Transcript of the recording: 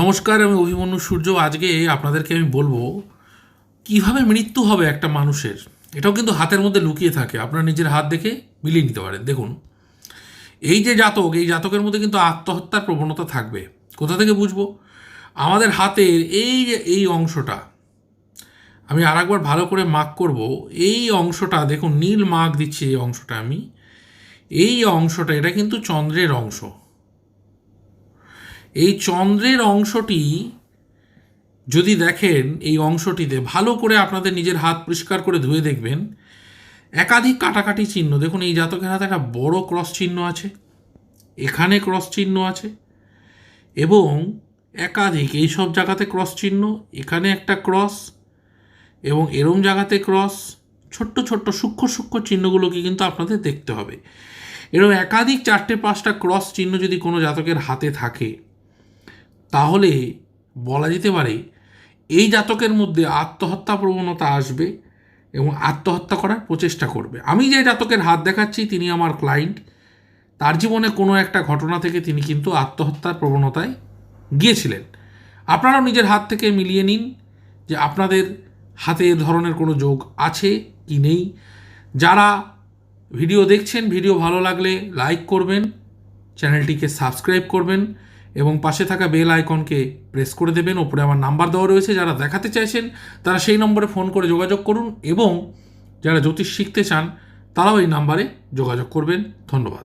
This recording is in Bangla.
নমস্কার, আমি অভিমন্যু সূর্য। আজকে আপনাদেরকে আমি বলবো কিভাবে মৃত্যু হবে একটা মানুষের। এটাও কিন্তু হাতের মধ্যে লুকিয়ে থাকে, আপনারা নিজের হাত দেখে মিলিয়ে নিতে পারেন। দেখুন, এই যে জাতক, এই জাতকের মধ্যে কিন্তু আত্মহত্যার প্রবণতা থাকবে। কোথা থেকে বুঝবো? আমাদের হাতের এই যে এই অংশটা, আমি আর একবার ভালো করে মার্ক করব। এই অংশটা দেখুন, নীল মার্ক দিচ্ছি এই অংশটা আমি। এই অংশটা এটা কিন্তু চন্দ্রের অংশ। এই চন্দ্রের অংশটি যদি দেখেন, এই অংশটিতে ভালো করে আপনাদের নিজের হাত পরিষ্কার করে ধুয়ে দেখবেন একাধিক কাটাকাটি চিহ্ন। দেখুন, এই জাতকের হাতে একটা বড় ক্রস চিহ্ন আছে, এখানে ক্রস চিহ্ন আছে, এবং একাধিক এইসব জায়গাতে ক্রস চিহ্ন, এখানে একটা ক্রস, এবং এরম জায়গাতে ক্রস। ছোট্ট ছোট্ট সূক্ষ্ম সূক্ষ্ম চিহ্নগুলোকে কিন্তু আপনাদের দেখতে হবে। এরকম একাধিক 4-5টা ক্রস চিহ্ন যদি কোনো জাতকের হাতে থাকে, তাহলে বলা যেতে পারে এই জাতকের মধ্যে আত্মহত্যা প্রবণতা আসবে এবং আত্মহত্যা করার প্রচেষ্টা করবে। আমি যে জাতকের হাত দেখাচ্ছি তিনি আমার ক্লায়েন্ট। তার জীবনে কোনো একটা ঘটনা থেকে তিনি কিন্তু আত্মহত্যার প্রবণতায় গিয়েছিলেন। আপনারাও নিজের হাত থেকে মিলিয়ে নিন যে আপনাদের হাতে এ ধরনের কোনো যোগ আছে কি নেই। যারা ভিডিও দেখছেন, ভিডিও ভালো লাগলে লাইক করবেন, চ্যানেলটিকে সাবস্ক্রাইব করবেন এবং পাশে থাকা বেল আইকনকে প্রেস করে দেবেন। ওপরে আমার নাম্বার দেওয়া রয়েছে, যারা দেখাতে চাইছেন তারা সেই নম্বরে ফোন করে যোগাযোগ করুন, এবং যারা জ্যোতিষ শিখতে চান তারাও এই নাম্বারে যোগাযোগ করবেন। ধন্যবাদ।